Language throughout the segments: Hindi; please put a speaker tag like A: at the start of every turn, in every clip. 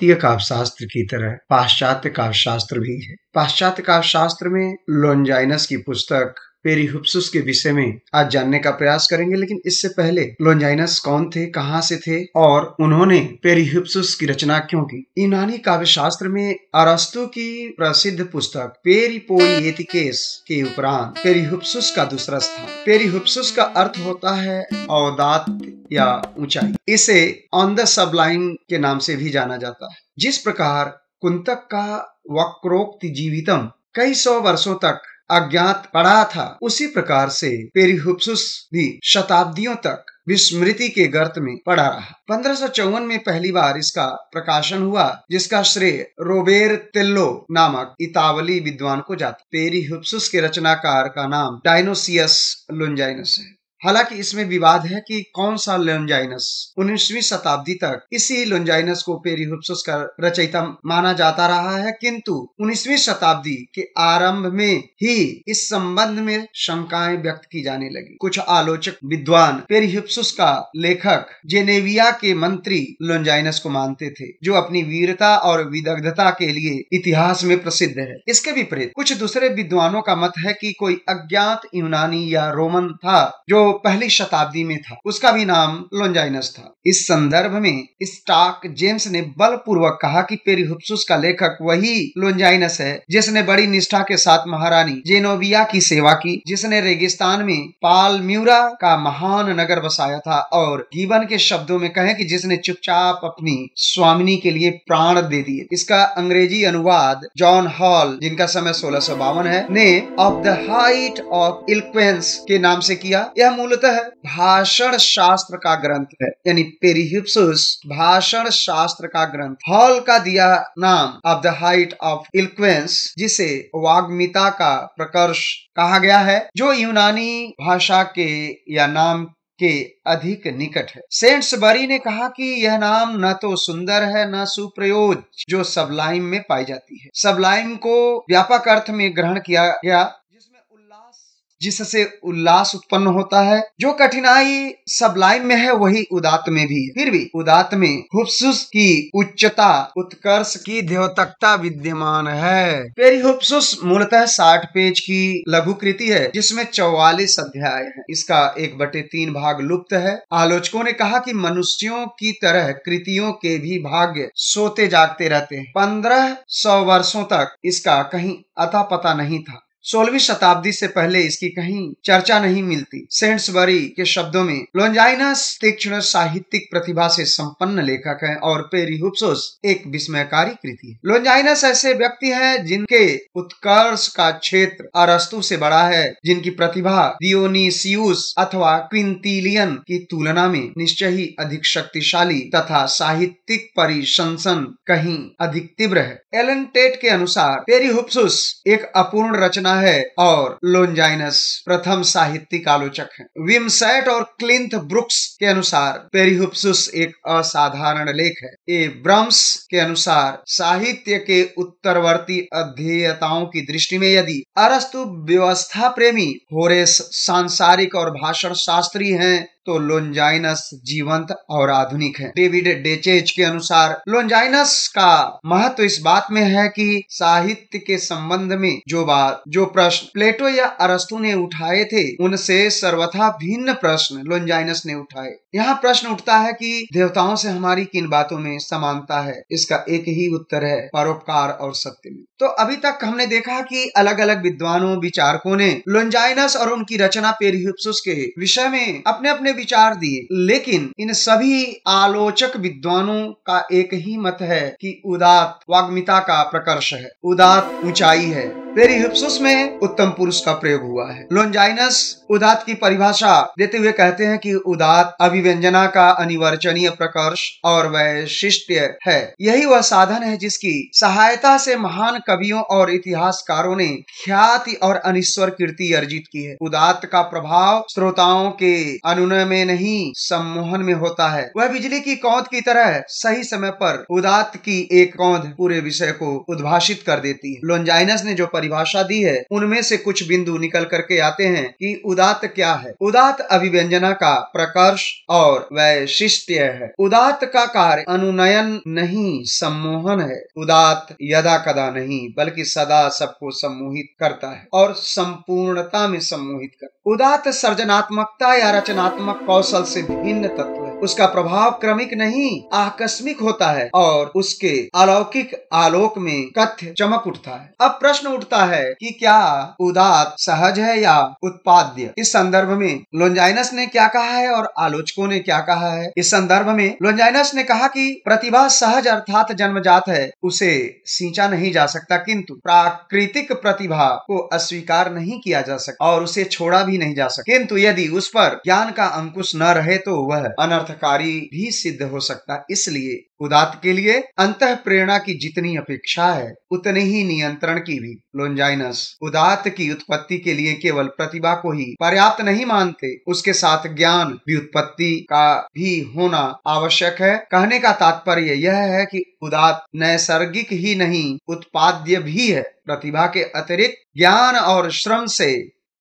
A: भारतीय काव्य शास्त्र की तरह पाश्चात्य काव्य शास्त्र भी है। पाश्चात्य काव्य शास्त्र में लोनजाइनस की पुस्तक पेरिहुप्सुस के विषय में आज जानने का प्रयास करेंगे, लेकिन इससे पहले लोनजाइनस कौन थे, कहां से थे और उन्होंने पेरिहुप्सुस की रचना क्यों की। यूनानी काव्य शास्त्र में अरस्तु की प्रसिद्ध पुस्तक पेरिपोइएतिकेस के उपरांत पेरिहुप्सुस का दूसरा स्थान। पेरिहुप्सुस का अर्थ होता है औदात्य या ऊंचाई। इसे ऑन द सबलाइन के नाम से भी जाना जाता है। जिस प्रकार कुंतक का वक्रोक्ति जीवितम कई सौ वर्षों तक अज्ञात पड़ा था, उसी प्रकार से पेरिहुप्सुस भी शताब्दियों तक विस्मृति के गर्त में पड़ा रहा। 1554 में पहली बार इसका प्रकाशन हुआ, जिसका श्रेय रोबेर्तेल्लो नामक इतावली विद्वान को जाता। पेरिहुप्सुस के रचनाकार का नाम डायनोसियस लोनजाइनस है। हालांकि इसमें विवाद है कि कौन सा लोनजाइनस। 19वीं शताब्दी तक इसी लोनजाइनस को पेरिहुप्सुस का रचयिता माना जाता रहा है, किंतु 19वीं शताब्दी के आरंभ में ही इस संबंध में शंकाएं व्यक्त की जाने लगी। कुछ आलोचक विद्वान पेरिहुप्सुस का लेखक जेनेविया के मंत्री लोनजाइनस को मानते थे, जो अपनी वीरता और विदग्धता के लिए इतिहास में प्रसिद्ध है। इसके विपरीत कुछ दूसरे विद्वानों का मत है कि कोई अज्ञात यूनानी या रोमन था जो पहली शताब्दी में था, उसका भी नाम लोनजाइनस था। इस संदर्भ में स्टॉक जेम्स ने बलपूर्वक कहा कि पेरिहुप्सुस का लेखक वही लोनजाइनस है जिसने बड़ी निष्ठा के साथ महारानी जेनोविया की सेवा की, जिसने रेगिस्तान में पालम्यूरा का महान नगर बसाया था, और गिबन के शब्दों में कहें कि जिसने चुपचाप अपनी स्वामिनी के लिए प्राण दे दिए। इसका अंग्रेजी अनुवाद जॉन हॉल, जिनका समय 1652 है, ने ऑफ द हाइट ऑफ इलोक्वेंस के नाम से किया। यह मूलतः भाषण शास्त्र का ग्रंथ है, यानी पेरिहुप्सुस भाषण शास्त्र का ग्रंथ। हॉल का दिया नाम ऑफ द हाइट ऑफ इलोक्वेंस, जिसे वाग्मिता का प्रकर्ष कहा गया है, जो यूनानी भाषा के या नाम के अधिक निकट है। सेंट्सबरी ने कहा कि यह नाम न तो सुंदर है न सुप्रयोज, जो सबलाइम में पाई जाती है। सबलाइम को व्यापक अर्थ में ग्रहण किया गया, जिससे उल्लास उत्पन्न होता है। जो कठिनाई सबलाइम में है वही उदात्त में भी है। फिर भी उदात्त में हुप्सुस की उच्चता, उत्कर्ष की द्योतकता विद्यमान है। पेरिहुप्सुस मूलतः 60 पेज की लघु कृति है, जिसमें 44 अध्याय है। इसका 1/3 भाग लुप्त है। आलोचकों ने कहा कि मनुष्यों की तरह कृतियों के भी भाग्य सोते जागते रहते हैं। 1500 वर्षों तक इसका कहीं अता पता नहीं था। 16वीं शताब्दी से पहले इसकी कहीं चर्चा नहीं मिलती। सेंट्सबरी के शब्दों में लोनजाइनस तीक्ष्ण साहित्यिक प्रतिभा से संपन्न लेखक है और पेरिहुप्सुस एक विस्मयकारी कृति है। लोनजाइनस ऐसे व्यक्ति हैं जिनके उत्कर्ष का क्षेत्र अरस्तु से बड़ा है, जिनकी प्रतिभा डियोनीसियुस अथवा क्विंटिलियन की तुलना में निश्चय ही अधिक शक्तिशाली तथा साहित्यिक परिसंसन कहीं अधिक तीव्र है। एलन टेट के अनुसार पेरिहुप्सुस एक अपूर्ण रचना है और लोनजाइनस प्रथम साहित्यिक आलोचक हैं। विमसेट और क्लिंथ ब्रुक्स के अनुसार पेरिहुप्सुस एक असाधारण लेख है। ए ब्रम्स के अनुसार साहित्य के उत्तरवर्ती अध्येताओं की दृष्टि में यदि अरस्तु व्यवस्था प्रेमी, होरेस सांसारिक और भाषण शास्त्री हैं, तो लोनजाइनस जीवंत और आधुनिक है। डेविड डेचेज के अनुसार लोनजाइनस का महत्व इस बात में है कि साहित्य के संबंध में जो प्रश्न प्लेटो या अरस्तु ने उठाए थे, उनसे सर्वथा भिन्न प्रश्न लोनजाइनस ने उठाए। यहाँ प्रश्न उठता है कि देवताओं से हमारी किन बातों में समानता है। इसका एक ही उत्तर है, परोपकार और सत्य में। तो अभी तक हमने देखा कि अलग अलग विद्वानों, विचारकों ने लोनजाइनस और उनकी रचना पेरिहुप्सुस के विषय में अपने अपने विचार दिए, लेकिन इन सभी आलोचक विद्वानों का एक ही मत है कि उदात्त वाग्मिता का प्रकर्ष है, उदात्त ऊंचाई है। पेरिहुप्सुस में उत्तम पुरुष का प्रयोग हुआ है। लोनजाइनस उदात्त की परिभाषा देते हुए कहते हैं कि उदात्त अभिव्यंजना का अनिवार्चनीय प्रकर्ष और वैशिष्ट्य है। यही वह साधन है जिसकी सहायता से महान कवियों और इतिहासकारों ने ख्याति और अनिश्वर कीर्ति अर्जित की है। उदात्त का प्रभाव श्रोताओं के अनुनय में नहीं, सम्मोहन में होता है। वह बिजली की कौंध की तरह सही समय पर उदात्त की एक कौंध पूरे विषय को उद्भाषित कर देती है। लोनजाइनस ने जो परिभाषा दी है उनमें से कुछ बिंदु निकल करके आते हैं कि उदात्त क्या है। उदात्त अभिव्यंजना का प्रकर्ष और वैशिष्ट्य है। उदात्त का कार्य अनुनयन नहीं, सम्मोहन है। उदात्त यदा कदा नहीं बल्कि सदा सबको सम्मोहित करता है और संपूर्णता में सम्मोहित करता है। उदात्त सर्जनात्मकता या रचनात्मक कौशल से भिन्न तत्व है। उसका प्रभाव क्रमिक नहीं आकस्मिक होता है और उसके अलौकिक आलोक में कथ्य चमक उठता है। अब प्रश्न उठता है कि क्या उदात्त सहज है या उत्पाद्य। इस संदर्भ में लोंजाइनस ने क्या कहा है और आलोचकों ने क्या कहा है। इस संदर्भ में लोंजाइनस ने कहा कि प्रतिभा सहज अर्थात जन्मजात है, उसे सींचा नहीं जा सकता, किंतु प्राकृतिक प्रतिभा को अस्वीकार नहीं किया जा सकता और उसे छोड़ा भी नहीं जा सकता। किंतु यदि उस पर ज्ञान का अंकुश न रहे तो वह अनर्थकारी भी सिद्ध हो सकता। इसलिए उदात्त के लिए अंतः प्रेरणा की जितनी अपेक्षा है उतने ही नियंत्रण की भी। लोंजाइनस उदात्त की उत्पत्ति के लिए केवल प्रतिभा को ही पर्याप्त नहीं मानते, उसके साथ ज्ञान व्युत्पत्ति का भी होना आवश्यक है। कहने का तात्पर्य यह है कि उदात्त नैसर्गिक ही नहीं उत्पाद्य भी है। प्रतिभा के अतिरिक्त ज्ञान और श्रम से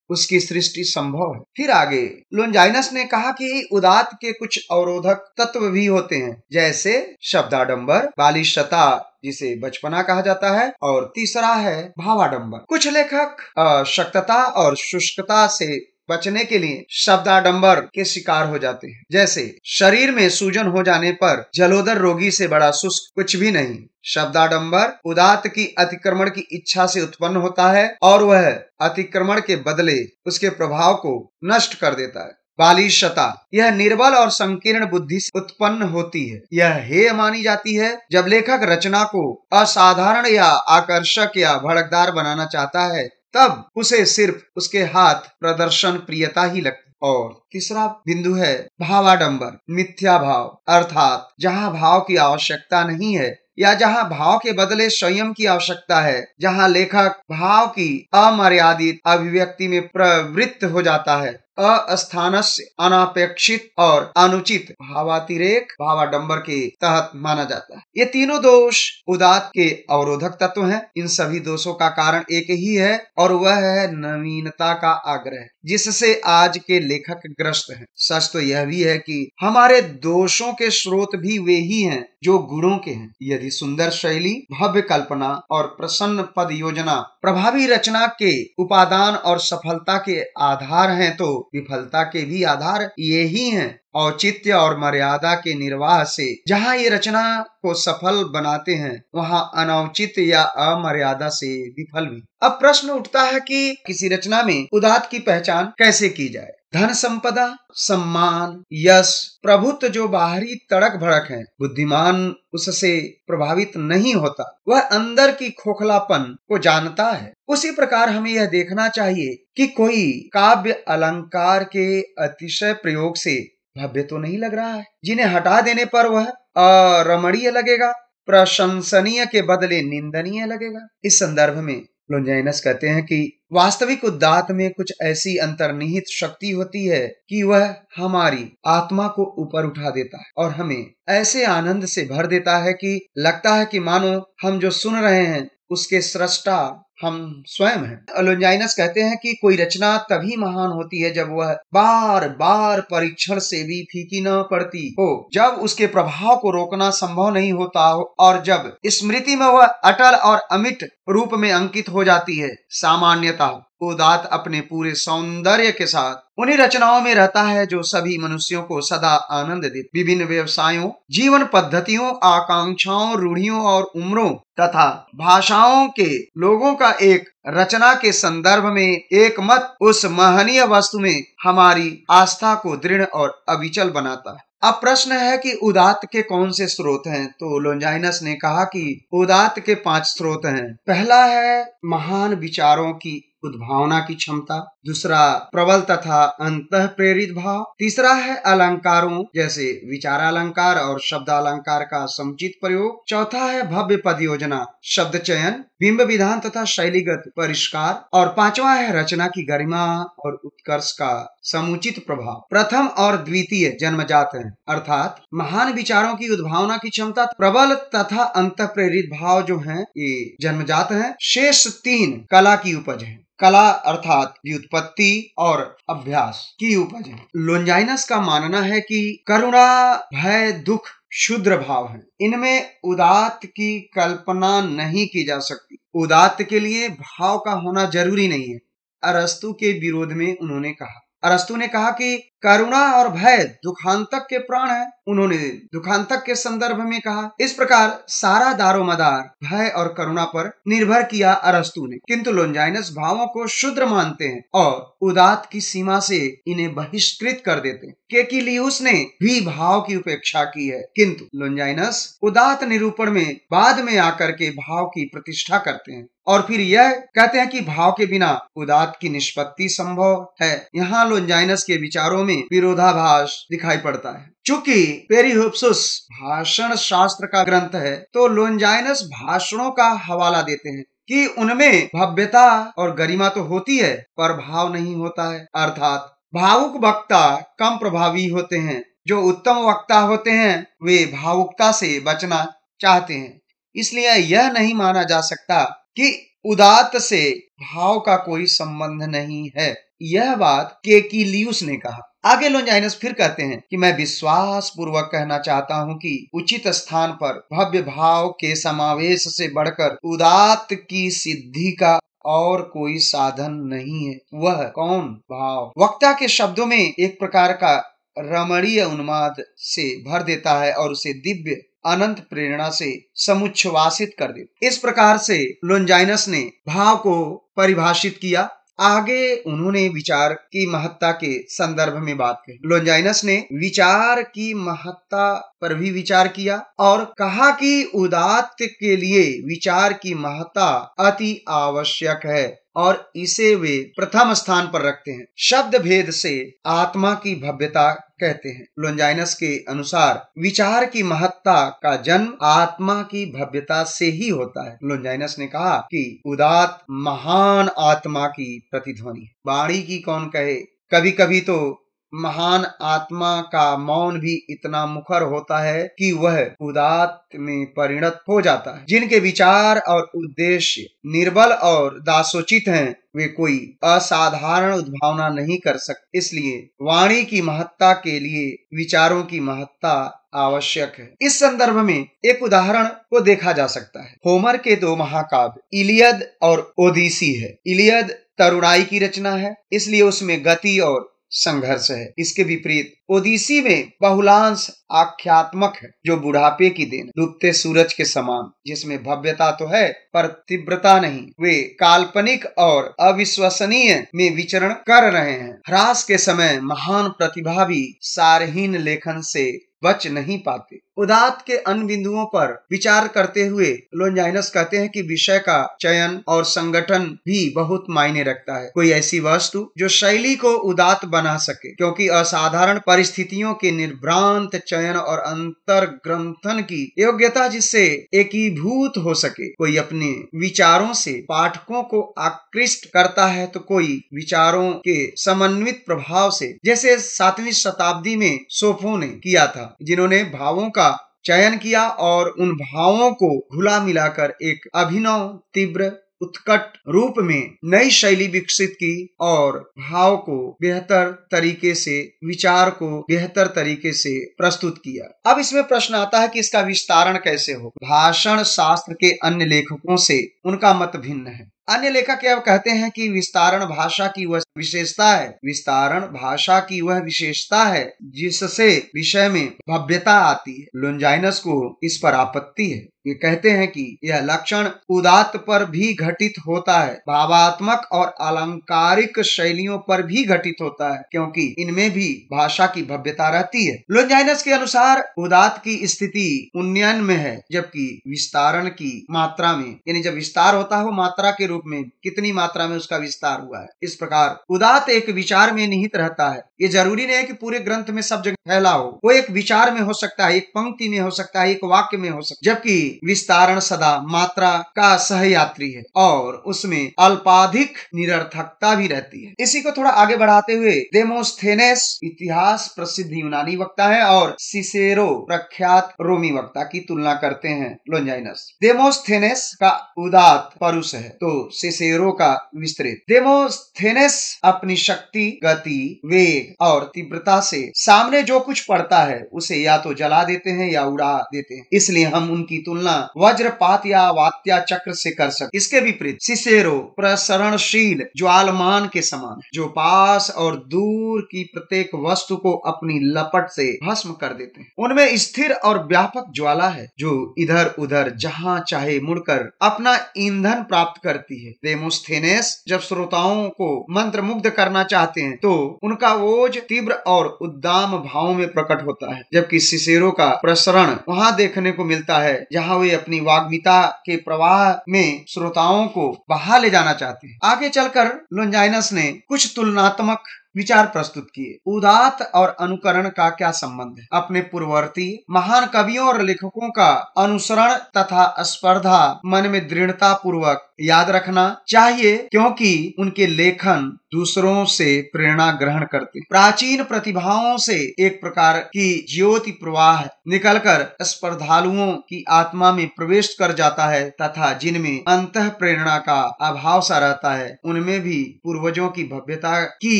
A: उसकी सृष्टि संभव है। फिर आगे लोंजाइनस ने कहा कि उदात्त के कुछ अवरोधक तत्व भी होते हैं, जैसे शब्दाडंबर, बालिशता जिसे बचपना कहा जाता है, और तीसरा है भावाडंबर। कुछ लेखक अशक्तता और शुष्कता से बचने के लिए शब्दाडंबर के शिकार हो जाते हैं, जैसे शरीर में सूजन हो जाने पर जलोदर रोगी से बड़ा शुष्क कुछ भी नहीं। शब्दाडंबर उदात्त की अतिक्रमण की इच्छा से उत्पन्न होता है और वह अतिक्रमण के बदले उसके प्रभाव को नष्ट कर देता है। बालिशता यह निर्बल और संकीर्ण बुद्धि से उत्पन्न होती है। यह हेय मानी जाती है जब लेखक रचना को असाधारण या आकर्षक या भड़कदार बनाना चाहता है, तब उसे सिर्फ उसके हाथ प्रदर्शन प्रियता ही लगती। और तीसरा बिंदु है भावाडंबर, मिथ्या भाव, अर्थात जहाँ भाव की आवश्यकता नहीं है या जहाँ भाव के बदले संयम की आवश्यकता है, जहाँ लेखक भाव की अमर्यादित अभिव्यक्ति में प्रवृत्त हो जाता है। अस्थानस्य अनापेक्षित और अनुचित भावातिरेक भावाडंबर के तहत माना जाता है। ये तीनों दोष उदात्त के अवरोधक तत्व हैं। इन सभी दोषों का कारण एक ही है और वह है नवीनता का आग्रह, जिससे आज के लेखक ग्रस्त हैं। सच तो यह भी है कि हमारे दोषों के स्रोत भी वे ही हैं जो गुणों के हैं। यदि सुंदर शैली, भव्य कल्पना और प्रसन्न पद योजना प्रभावी रचना के उपादान और सफलता के आधार हैं, तो विफलता के भी आधार ये ही हैं। औचित्य और मर्यादा के निर्वाह से जहाँ ये रचना को सफल बनाते हैं, वहाँ अनौचित्य या अमर्यादा से विफल भी। अब प्रश्न उठता है कि किसी रचना में उदात्त की पहचान कैसे की जाए। धन संपदा, सम्मान, यश, प्रभुत्व जो बाहरी तड़क भड़क है, बुद्धिमान उससे प्रभावित नहीं होता, वह अंदर की खोखलापन को जानता है। उसी प्रकार हमें यह देखना चाहिए कि कोई काव्य अलंकार के अतिशय प्रयोग से भव्य तो नहीं लग रहा है, जिन्हें हटा देने पर वह अरमणीय लगेगा, प्रशंसनीय के बदले निंदनीय लगेगा। इस संदर्भ में लोंजाइनस कहते हैं कि वास्तविक उदात्त में कुछ ऐसी अंतर्निहित शक्ति होती है कि वह हमारी आत्मा को ऊपर उठा देता है और हमें ऐसे आनंद से भर देता है कि लगता है कि मानो हम जो सुन रहे हैं उसके सृष्टा हम स्वयं हैं। लोंजाइनस कहते हैं कि कोई रचना तभी महान होती है जब वह बार बार परीक्षण से भी फीकी न पड़ती हो, जब उसके प्रभाव को रोकना संभव नहीं होता हो और जब स्मृति में वह अटल और अमिट रूप में अंकित हो जाती है। सामान्यतः उदात्त अपने पूरे सौंदर्य के साथ उन्हीं रचनाओं में रहता है जो सभी मनुष्यों को सदा आनंद देती। विभिन्न व्यवसायों, जीवन पद्धतियों, आकांक्षाओं, रूढ़ियों और उम्रों तथा भाषाओं के लोगों का एक रचना के संदर्भ में एक मत उस महनीय वस्तु में हमारी आस्था को दृढ़ और अविचल बनाता है। अब प्रश्न है कि उदात्त के कौन से स्रोत हैं। तो लोंजाइनस ने कहा कि उदात्त के 5 स्रोत हैं। पहला है महान विचारों की उद्भावना की क्षमता, दूसरा प्रबल तथा अंतः प्रेरित भाव, तीसरा है अलंकारों जैसे विचारालंकार और शब्दालंकार का समुचित प्रयोग, चौथा है भव्य पद योजना, शब्द चयन, बिंब विधान तथा शैलीगत परिष्कार, और पांचवा है रचना की गरिमा और उत्कर्ष का समुचित प्रभाव। प्रथम और द्वितीय जन्मजात हैं, अर्थात महान विचारों की उद्भावना की क्षमता, प्रबल तथा अंतः प्रेरित भाव जो हैं ये जन्मजात हैं। शेष तीन कला की उपज है। कला अर्थात व्युत्पत्ति और अभ्यास की उपज है। लोंजाइनस का मानना है कि करुणा, भय, दुख क्षुद्र भाव है, इनमें उदात्त की कल्पना नहीं की जा सकती। उदात्त के लिए भाव का होना जरूरी नहीं है। अरस्तु के विरोध में उन्होंने कहा, अरस्तु ने कहा कि करुणा और भय दुखांतक के प्राण है। उन्होंने दुखांतक के संदर्भ में कहा। इस प्रकार सारा दारोमदार भय और करुणा पर निर्भर किया अरस्तु ने, किंतु लोंजाइनस भावों को क्षुद्र मानते हैं और उदात्त की सीमा से इन्हें बहिष्कृत कर देते हैं। केकिलियुस ने भी भाव की उपेक्षा की है, किंतु लोंजाइनस उदात्त निरूपण में बाद में आकर के भाव की प्रतिष्ठा करते हैं और फिर यह कहते हैं कि भाव के बिना उदात्त की निष्पत्ति संभव है। यहाँ लोंजाइनस के विचारों में विरोधाभास दिखाई पड़ता है। चूंकि पेरिहुप्सुस भाषण शास्त्र का ग्रंथ है, तो लोंजाइनस भाषणों का हवाला देते हैं कि उनमें भव्यता और गरिमा तो होती है पर भाव नहीं होता है, अर्थात भावुक वक्ता कम प्रभावी होते हैं। जो उत्तम वक्ता होते हैं वे भावुकता से बचना चाहते हैं। इसलिए यह नहीं माना जा सकता कि उदात्त से भाव का कोई संबंध नहीं है। यह बात केकिलियुस ने कहा। आगे लोंजाइनस फिर कहते हैं कि मैं विश्वास पूर्वक कहना चाहता हूं कि उचित स्थान पर भव्य भाव के समावेश से बढ़कर उदात्त की सिद्धि का और कोई साधन नहीं है। वह कौन भाव वक्ता के शब्दों में एक प्रकार का रमणीय उन्माद से भर देता है और उसे दिव्य अनंत प्रेरणा से समुच्छ्वासित कर देता। इस प्रकार से लोंजाइनस ने भाव को परिभाषित किया। आगे उन्होंने विचार की महत्ता के संदर्भ में बात कही। लोंजाइनस ने विचार की महत्ता पर भी विचार किया और कहा कि उदात्त के लिए विचार की महत्ता अति आवश्यक है और इसे वे प्रथम स्थान पर रखते हैं। शब्द भेद से आत्मा की भव्यता कहते हैं। लोंजाइनस के अनुसार विचार की महत्ता का जन्म आत्मा की भव्यता से ही होता है। लोंजाइनस ने कहा कि उदात्त महान आत्मा की प्रतिध्वनि है। वाणी की कौन कहे, कभी कभी तो महान आत्मा का मौन भी इतना मुखर होता है कि वह उदात्त में परिणत हो जाता है। जिनके विचार और उद्देश्य निर्बल और दासोचित हैं, वे कोई असाधारण उद्भावना नहीं कर सकते। इसलिए वाणी की महत्ता के लिए विचारों की महत्ता आवश्यक है। इस संदर्भ में एक उदाहरण को देखा जा सकता है। होमर के दो महाकाव्य इलियद और ओडिसी है। इलियद तरुणाई की रचना है, इसलिए उसमें गति और संघर्ष है। इसके विपरीत ओडिसी में बहुलांश आख्यात्मक है, जो बुढ़ापे की देन, डूबते सूरज के समान, जिसमें भव्यता तो है पर तीव्रता नहीं। वे काल्पनिक और अविश्वसनीय में विचरण कर रहे हैं। ह्रास के समय महान प्रतिभा भी सारहीन लेखन से बच नहीं पाते। उदात्त के अन्य बिंदुओं पर विचार करते हुए लोंजाइनस कहते हैं कि विषय का चयन और संगठन भी बहुत मायने रखता है। कोई ऐसी वस्तु जो शैली को उदात्त बना सके, क्योंकि असाधारण परिस्थितियों के निर्भ्रांत चयन और अंतर ग्रंथन की योग्यता जिससे एकीभूत हो सके। कोई अपने विचारों से पाठकों को आकृष्ट करता है, तो कोई विचारों के समन्वित प्रभाव से, जैसे 7वीं शताब्दी में सोफो ने किया था, जिन्होंने भावों का चयन किया और उन भावों को घुला मिलाकर एक अभिनव तीव्र उत्कट रूप में नई शैली विकसित की और भाव को बेहतर तरीके से, विचार को बेहतर तरीके से प्रस्तुत किया। अब इसमें प्रश्न आता है कि इसका विस्तारण कैसे हो। भाषण शास्त्र के अन्य लेखकों से उनका मत भिन्न है। अन्य लेखक यह कहते हैं कि विस्तारण भाषा की वह विशेषता है, विस्तारण भाषा की वह विशेषता है जिससे विषय में भव्यता आती है। लोंजाइनस को इस पर आपत्ति है। ये कहते हैं कि यह लक्षण उदात्त पर भी घटित होता है, भावात्मक और अलंकारिक शैलियों पर भी घटित होता है, क्योंकि इनमें भी भाषा की भव्यता रहती है। लोंजाइनस के अनुसार उदात्त की स्थिति उन्नयन में है, जबकि विस्तारण की मात्रा में, यानी जब विस्तार होता है वो मात्रा के रूप में, कितनी मात्रा में उसका विस्तार हुआ है। इस प्रकार उदात्त एक विचार में निहित रहता है। ये जरूरी नहीं है कि पूरे ग्रंथ में सब जगह फैला हो, वो एक विचार में हो सकता है, एक पंक्ति में हो सकता है, एक वाक्य में हो सकता है, जबकि विस्तारण सदा मात्रा का सहयात्री है और उसमें अल्पाधिक निरर्थकता भी रहती है। इसी को थोड़ा आगे बढ़ाते हुए डेमोस्थेनेस इतिहास प्रसिद्ध यूनानी वक्ता है और सिसेरो प्रख्यात रोमी वक्ता की तुलना करते हैं लोंजाइनस। डेमोस्थेनेस का उदात्त परुष है तो सिसेरो का विस्तृत। डेमोस्थेनेस अपनी शक्ति, गति, वेग और तीव्रता से सामने जो कुछ पड़ता है उसे या तो जला देते हैं या उड़ा देते हैं, इसलिए हम उनकी तुलना वज्रपात या वात्या चक्र से कर सकते। इसके विपरीत सिसेरो प्रसरणशील ज्वालमान के समान है, जो पास और दूर की प्रत्येक वस्तु को अपनी लपट से भस्म कर देते हैं। उनमें स्थिर और व्यापक ज्वाला है जो इधर उधर जहां चाहे मुड़कर अपना ईंधन प्राप्त करती है। डेमोस्थेनेस जब श्रोताओं को मंत्र मुग्ध करना चाहते हैं तो उनका ओज तीव्र और उद्दाम भाव में प्रकट होता है, जबकि सिसेरो का प्रसरण वहां देखने को मिलता है जहां वे अपनी वाग्मिता के प्रवाह में श्रोताओं को बहा ले जाना चाहते हैं। आगे चलकर लोंजाइनस ने कुछ तुलनात्मक विचार प्रस्तुत किए। उदात्त और अनुकरण का क्या संबंध है? अपने पूर्ववर्ती महान कवियों और लेखकों का अनुसरण तथा स्पर्धा मन में दृढ़ता पूर्वक याद रखना चाहिए, क्योंकि उनके लेखन दूसरों से प्रेरणा ग्रहण करते। प्राचीन प्रतिभाओं से एक प्रकार की ज्योति प्रवाह निकलकर स्पर्धालुओं की आत्मा में प्रवेश कर जाता है तथा जिनमें अंतः प्रेरणा का अभाव सा रहता है उनमें भी पूर्वजों की भव्यता की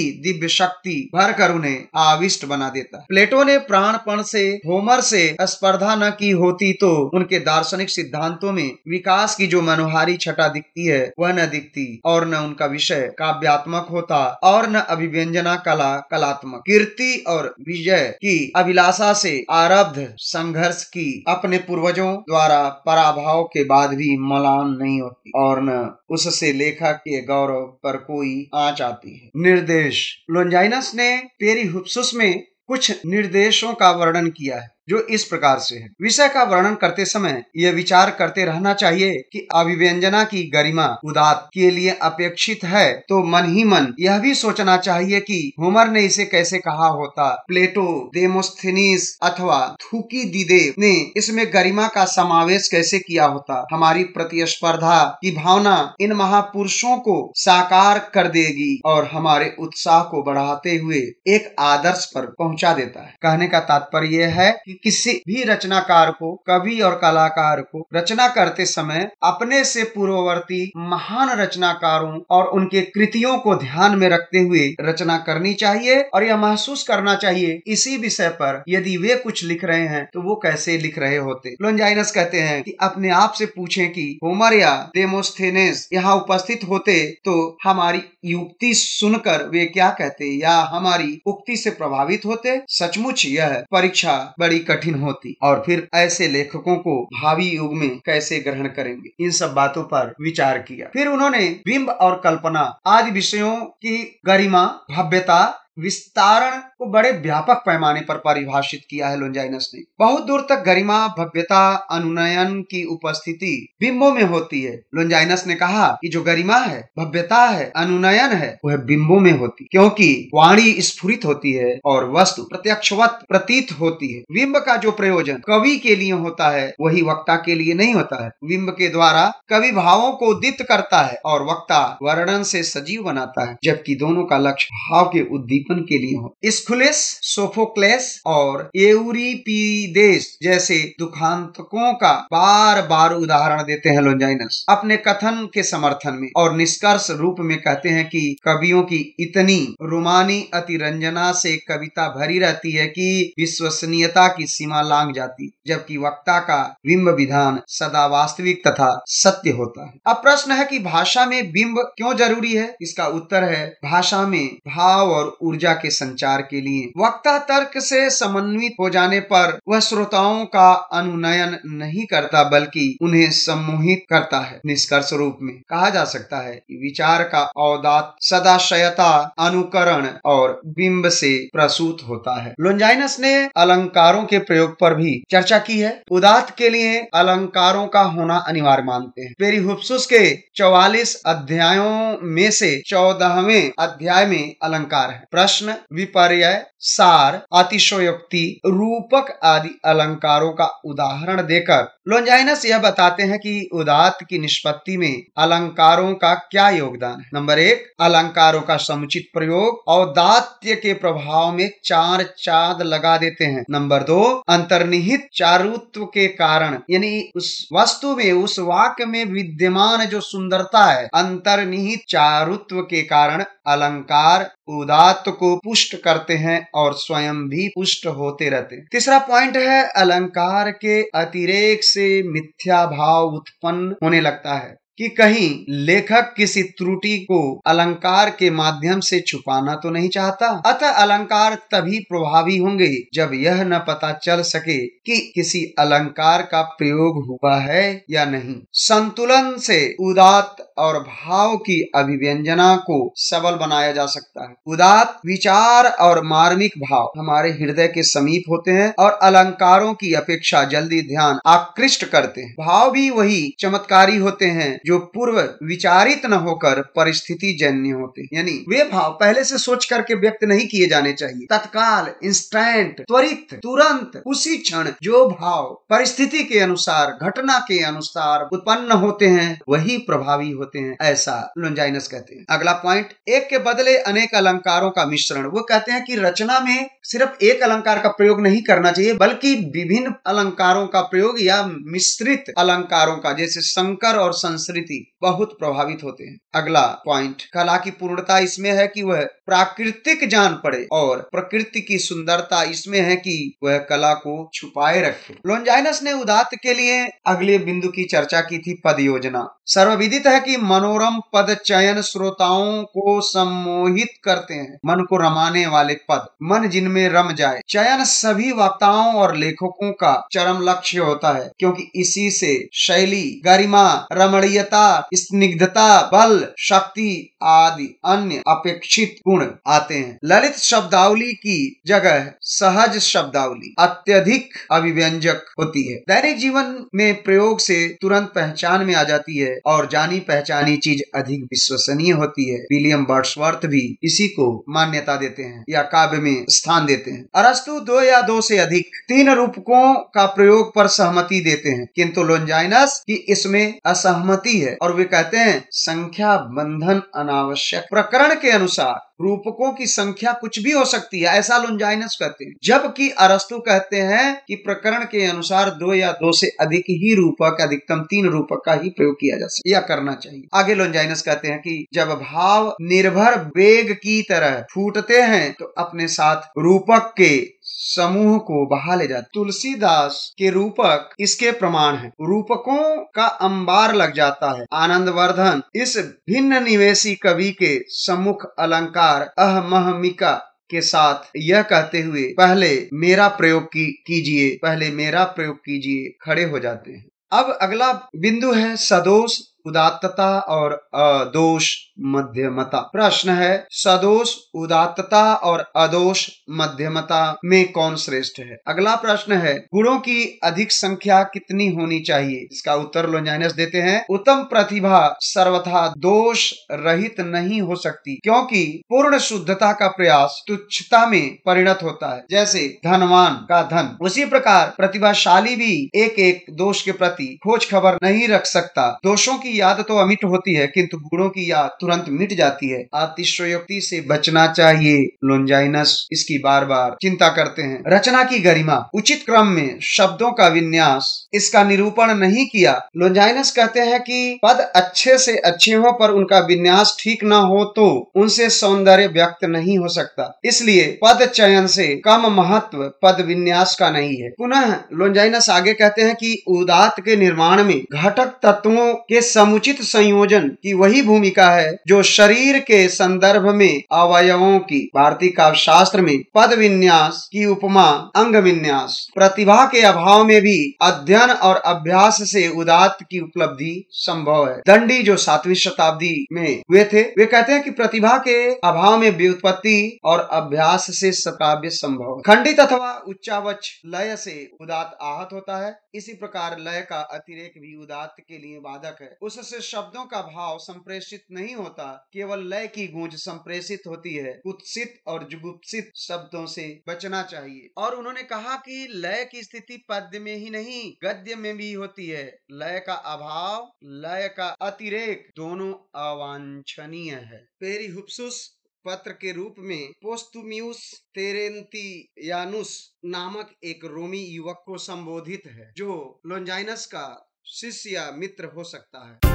A: दिव्य शक्ति भरकर उन्हें आविष्ट बना देता है। प्लेटो ने प्राणपण से होमर से स्पर्धा न की होती तो उनके दार्शनिक सिद्धांतों में विकास की जो मनोहारी छटा दिखती है वह न दिखती, और न उनका विषय काव्यात्मक होता और न अभिव्यंजना कलात्मक। कीर्ति और विजय की अभिलाषा से आरब्ध संघर्ष की अपने पूर्वजों द्वारा पराभव के बाद भी मलान नहीं होती और न उससे लेखक के गौरव पर कोई आंच आती है। निर्देश। लोंजाइनस ने पेरिहुप्सुस में कुछ निर्देशों का वर्णन किया है जो इस प्रकार से है। विषय का वर्णन करते समय यह विचार करते रहना चाहिए कि अभिव्यंजना की गरिमा उदात्त के लिए अपेक्षित है तो मन ही मन यह भी सोचना चाहिए कि होमर ने इसे कैसे कहा होता, प्लेटो, डेमोस्थेनीस अथवा थुकिडिडेस ने इसमें गरिमा का समावेश कैसे किया होता। हमारी प्रतिस्पर्धा की भावना इन महापुरुषों को साकार कर देगी और हमारे उत्साह को बढ़ाते हुए एक आदर्श पर पहुंचा देता है। कहने का तात्पर्य यह है कि किसी भी रचनाकार को, कवि और कलाकार को रचना करते समय अपने से पूर्ववर्ती महान रचनाकारों और उनके कृतियों को ध्यान में रखते हुए रचना करनी चाहिए और यह महसूस करना चाहिए इसी विषय पर यदि वे कुछ लिख रहे हैं तो वो कैसे लिख रहे होते। लोंजाइनस कहते हैं कि अपने आप से पूछें कि होमर या डेमोस्थेनेस यहाँ उपस्थित होते तो हमारी युक्ति सुनकर वे क्या कहते या हमारी उक्ति से प्रभावित होते। सचमुच यह परीक्षा बड़ी कठिन होती और फिर ऐसे लेखकों को भावी युग में कैसे ग्रहण करेंगे। इन सब बातों पर विचार किया। फिर उन्होंने बिंब और कल्पना आदि विषयों की गरिमा, भव्यता, विस्तारण को बड़े व्यापक पैमाने पर परिभाषित किया है। लोंजाइनस ने बहुत दूर तक गरिमा, भव्यता, अनुनयन की उपस्थिति बिंबों में होती है। लोंजाइनस ने कहा कि जो गरिमा है, भव्यता है, अनुनयन है वह बिंबों में होती, क्योंकि वाणी स्फुरित होती है और वस्तु प्रत्यक्षवत प्रतीत होती है। बिंब का जो प्रयोजन कवि के लिए होता है वही वक्ता के लिए नहीं होता है। बिंब के द्वारा कवि भावों को उद्दीप्त करता है और वक्ता वर्णन से सजीव बनाता है, जबकि दोनों का लक्ष्य भाव के उद्दीपन के लिए हो। स्कुलेस, सोफोक्लेस और एउरिपिडेस जैसे दुखांतकों का बार बार उदाहरण देते हैं लोंजाइनस अपने कथन के समर्थन में और निष्कर्ष रूप में कहते हैं कि कवियों की इतनी रोमानी अतिरंजना से कविता भरी रहती है कि विश्वसनीयता की सीमा लांघ जाती, जबकि वक्ता का बिंब विधान सदा वास्तविक तथा सत्य होता है। अब प्रश्न है कि भाषा में बिंब क्यों जरूरी है। इसका उत्तर है भाषा में भाव और ऊर्जा ऊर्जा के संचार के लिए। वक्ता तर्क से समन्वित हो जाने पर वह श्रोताओं का अनुनयन नहीं करता बल्कि उन्हें सम्मोहित करता है। निष्कर्ष रूप में कहा जा सकता है कि विचार का औदात सदाशयता, अनुकरण और बिंब से प्रसूत होता है। लोंजाइनस ने अलंकारों के प्रयोग पर भी चर्चा की है। उदात्त के लिए अलंकारों का होना अनिवार्य मानते हैं। पेरिहुप्सुस के 44 अध्यायों में से 14वें अध्याय में अलंकार है। प्रश्न, विपर्यय, सार, अतिशयोक्ति, रूपक आदि अलंकारों का उदाहरण देकर लोंजाइनस यह बताते हैं कि उदात्त की निष्पत्ति में अलंकारों का क्या योगदान है। नंबर 1, अलंकारों का समुचित प्रयोग औदात्य के प्रभाव में चार चांद लगा देते हैं। नंबर 2, अंतर्निहित चारुत्व के कारण, यानी उस वस्तु में, उस वाक्य में विद्यमान जो सुंदरता है, अंतर्निहित चारुत्व के कारण अलंकार उदात्त को पुष्ट करते हैं और स्वयं भी पुष्ट होते रहते हैं। तीसरा पॉइंट है, अलंकार के अतिरेक से मिथ्या भाव उत्पन्न होने लगता है कि कहीं लेखक किसी त्रुटि को अलंकार के माध्यम से छुपाना तो नहीं चाहता। अतः अलंकार तभी प्रभावी होंगे जब यह न पता चल सके कि किसी अलंकार का प्रयोग हुआ है या नहीं। संतुलन से उदात्त और भाव की अभिव्यंजना को सबल बनाया जा सकता है। उदात्त विचार और मार्मिक भाव हमारे हृदय के समीप होते हैं और अलंकारों की अपेक्षा जल्दी ध्यान आकृष्ट करते हैं। भाव भी वही चमत्कारी होते हैं जो पूर्व विचारित न होकर परिस्थिति जन्य होते हैं, यानी वे भाव पहले से सोच करके व्यक्त नहीं किए जाने चाहिए। तत्काल, इंस्टेंट, त्वरित, तुरंत, उसी क्षण जो भाव परिस्थिति के अनुसार, घटना के अनुसार उत्पन्न होते हैं वही प्रभावी होते हैं, ऐसा लोंजाइनस कहते हैं। अगला पॉइंट, एक के बदले अनेक अलंकारों का मिश्रण। वो कहते हैं कि रचना में सिर्फ एक अलंकार का प्रयोग नहीं करना चाहिए बल्कि विभिन्न अलंकारों का प्रयोग या मिश्रित अलंकारों का, जैसे संकर और संस्कृति, बहुत प्रभावित होते हैं। अगला पॉइंट, कला की पूर्णता इसमें है कि वह प्राकृतिक जान पड़े और प्रकृति की सुंदरता इसमें है कि वह कला को छुपाए रखे। लोंजाइनस ने उदात्त के लिए अगले बिंदु की चर्चा की थी, पद योजना। सर्वविदित है कि मनोरम पद चयन श्रोताओं को सम्मोहित करते हैं। मन को रमाने वाले पद, मन जिनमें रम जाए। चयन सभी वक्ताओं और लेखकों का चरम लक्ष्य होता है क्योंकि इसी से शैली, गरिमा, रमणीयता, स्निग्धता, बल, शक्ति आदि अन्य अपेक्षित गुण आते हैं। ललित शब्दावली की जगह सहज शब्दावली अत्यधिक अभिव्यंजक होती है। दैनिक जीवन में प्रयोग से तुरंत पहचान में आ जाती है और जानी पहचानी चीज अधिक विश्वसनीय होती है। विलियम वर्ड्सवर्थ भी इसी को मान्यता देते हैं या काव्य में स्थान देते हैं। अरस्तु 2 या 2 से अधिक 3 रूपकों का प्रयोग पर सहमति देते हैं, किंतु लोंजाइनस की इसमें असहमति है और वे कहते हैं संख्या बंधन अनावश्यक। प्रकरण के अनुसार रूपकों की संख्या कुछ भी हो सकती है, ऐसा लोंजाइनस कहते हैं, जबकि अरस्तु कहते हैं कि प्रकरण के अनुसार 2 या 2 से अधिक ही रूपक, अधिकतम 3 रूपक का ही प्रयोग किया जा सकता या करना चाहिए। आगे लोंजाइनस कहते हैं कि जब भाव निर्भर वेग की तरह फूटते हैं तो अपने साथ रूपक के समूह को बहा ले जाते। तुलसीदास के रूपक इसके प्रमाण हैं। रूपकों का अंबार लग जाता है। आनंदवर्धन इस भिन्न निवेशी कवि के सम्मुख अलंकार अहमहमिका के साथ यह कहते हुए पहले मेरा प्रयोग कीजिए, पहले मेरा प्रयोग कीजिए, खड़े हो जाते हैं। अब अगला बिंदु है सदोष, उदात्तता और अदोष मध्यमता। प्रश्न है, सदोष, उदात्तता और अदोष मध्यमता में कौन श्रेष्ठ है? अगला प्रश्न है, गुणों की अधिक संख्या कितनी होनी चाहिए? इसका उत्तर लोंजाइनस देते हैं, उत्तम प्रतिभा सर्वथा दोष रहित नहीं हो सकती क्योंकि पूर्ण शुद्धता का प्रयास तुच्छता में परिणत होता है। जैसे धनवान का धन, उसी प्रकार प्रतिभाशाली भी एक एक दोष के प्रति खोज खबर नहीं रख सकता। दोषों की याद तो अमिट होती है किंतु गुणों की याद तुरंत मिट जाती है। अतिशयोक्ति से बचना चाहिए। लोंजाइनस इसकी बार बार चिंता करते हैं। रचना की गरिमा, उचित क्रम में शब्दों का विन्यास, इसका निरूपण नहीं किया। लोंजाइनस कहते हैं कि पद अच्छे से अच्छे हो पर उनका विन्यास ठीक न हो तो उनसे सौंदर्य व्यक्त नहीं हो सकता। इसलिए पद चयन से कम महत्व पद विन्यास का नहीं है। पुनः लोंजाइनस आगे कहते हैं कि उदात्त के निर्माण में घटक तत्वों के समुचित संयोजन की वही भूमिका है जो शरीर के संदर्भ में अवयवों की भारतीय काव्य शास्त्र में पद विन्यास की उपमा अंग विन्यास। प्रतिभा के अभाव में भी अध्ययन और अभ्यास से उदात्त की उपलब्धि संभव है। दंडी जो 7वीं शताब्दी में हुए थे, वे कहते हैं कि प्रतिभा के अभाव में व्युत्पत्ति और अभ्यास से काव्य संभव है। खंडित अथवा उच्चावच लय से उदात्त आहत होता है। इसी प्रकार लय का अतिरेक भी उदात्त के लिए बाधक है। उससे शब्दों का भाव संप्रेषित नहीं होता, केवल लय की गूंज संप्रेषित होती है। कुत्सित और जुगुप्सित शब्दों से बचना चाहिए। और उन्होंने कहा कि लय की स्थिति पद्य में ही नहीं गद्य में भी होती है। लय का अभाव, लय का अतिरेक दोनों अवांछनीय है। पेरिहुप्सुस पत्र के रूप में पोस्तुमियुस तेरेंतियानुस नामक एक रोमी युवक को संबोधित है, जो लोंजाइनस का शिष्य या मित्र हो सकता है।